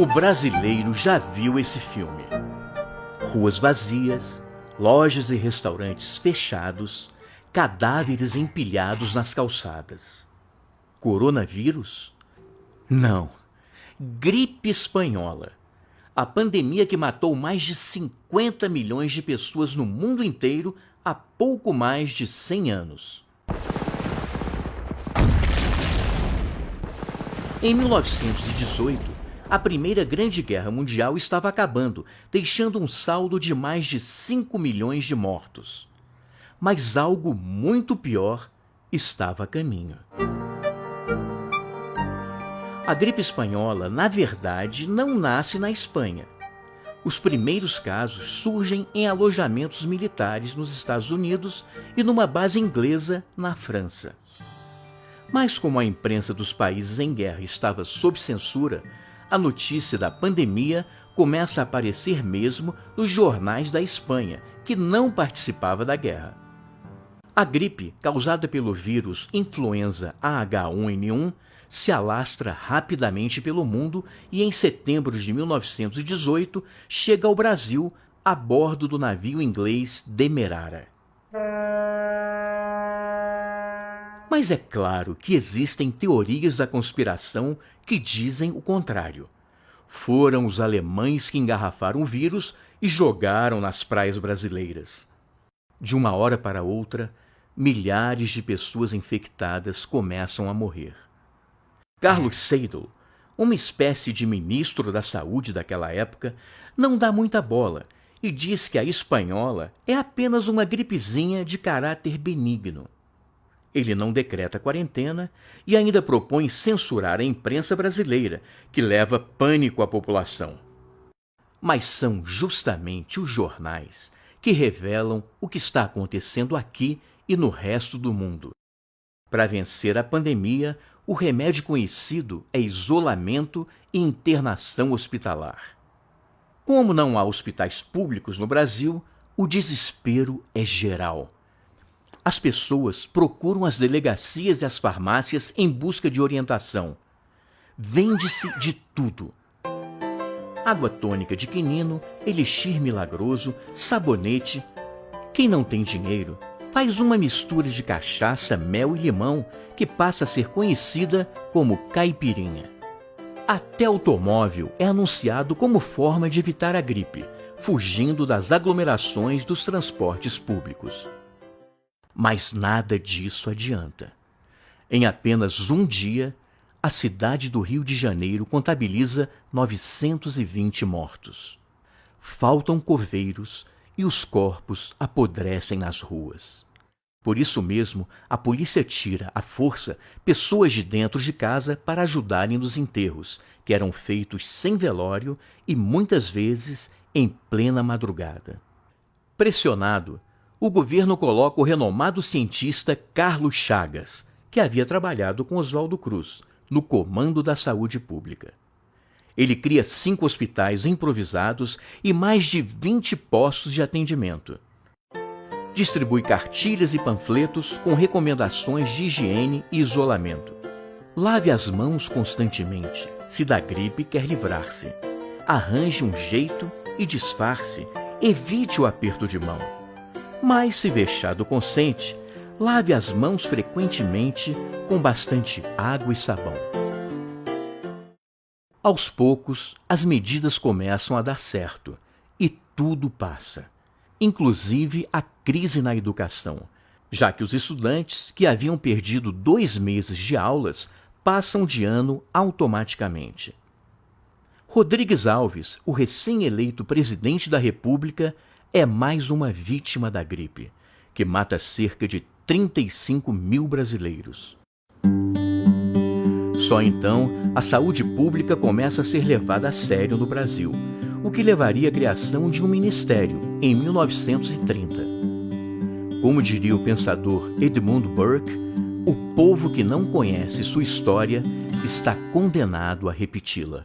O brasileiro já viu esse filme. Ruas vazias, lojas e restaurantes fechados, cadáveres empilhados nas calçadas. Coronavírus? Não. Gripe espanhola. A pandemia que matou mais de 50 milhões de pessoas no mundo inteiro há pouco mais de 100 anos. Em 1918, a Primeira Grande Guerra Mundial estava acabando, deixando um saldo de mais de 5 milhões de mortos. Mas algo muito pior estava a caminho. A gripe espanhola, na verdade, não nasce na Espanha. Os primeiros casos surgem em alojamentos militares nos Estados Unidos e numa base inglesa na França. Mas como a imprensa dos países em guerra estava sob censura, a notícia da pandemia começa a aparecer mesmo nos jornais da Espanha, que não participava da guerra. A gripe, causada pelo vírus influenza H1N1, se alastra rapidamente pelo mundo e em setembro de 1918 chega ao Brasil a bordo do navio inglês Demerara. Mas é claro que existem teorias da conspiração que dizem o contrário. Foram os alemães que engarrafaram o vírus e jogaram nas praias brasileiras. De uma hora para outra, milhares de pessoas infectadas começam a morrer. Carlos Seidel, uma espécie de ministro da saúde daquela época, não dá muita bola e diz que a espanhola é apenas uma gripezinha de caráter benigno. Ele não decreta quarentena e ainda propõe censurar a imprensa brasileira, que leva pânico à população. Mas são justamente os jornais que revelam o que está acontecendo aqui e no resto do mundo. Para vencer a pandemia, o remédio conhecido é isolamento e internação hospitalar. Como não há hospitais públicos no Brasil, o desespero é geral. As pessoas procuram as delegacias e as farmácias em busca de orientação. Vende-se de tudo. Água tônica de quinino, elixir milagroso, sabonete. Quem não tem dinheiro faz uma mistura de cachaça, mel e limão que passa a ser conhecida como caipirinha. Até automóvel é anunciado como forma de evitar a gripe, fugindo das aglomerações dos transportes públicos. Mas nada disso adianta. Em apenas um dia, a cidade do Rio de Janeiro contabiliza 920 mortos. Faltam coveiros e os corpos apodrecem nas ruas. Por isso mesmo, a polícia tira, à força, pessoas de dentro de casa para ajudarem nos enterros, que eram feitos sem velório e muitas vezes em plena madrugada. Pressionado, o governo coloca o renomado cientista Carlos Chagas, que havia trabalhado com Oswaldo Cruz, no comando da saúde pública. Ele cria 5 hospitais improvisados e mais de 20 postos de atendimento. Distribui cartilhas e panfletos com recomendações de higiene e isolamento. Lave as mãos constantemente, se da gripe quer livrar-se. Arranje um jeito e disfarce, evite o aperto de mão. Mas, se vexado consente, lave as mãos frequentemente com bastante água e sabão. Aos poucos, as medidas começam a dar certo e tudo passa, inclusive a crise na educação, já que os estudantes que haviam perdido 2 meses de aulas passam de ano automaticamente. Rodrigues Alves, o recém-eleito presidente da República, é mais uma vítima da gripe, que mata cerca de 35 mil brasileiros. Só então, a saúde pública começa a ser levada a sério no Brasil, o que levaria à criação de um ministério em 1930. Como diria o pensador Edmund Burke, o povo que não conhece sua história está condenado a repeti-la.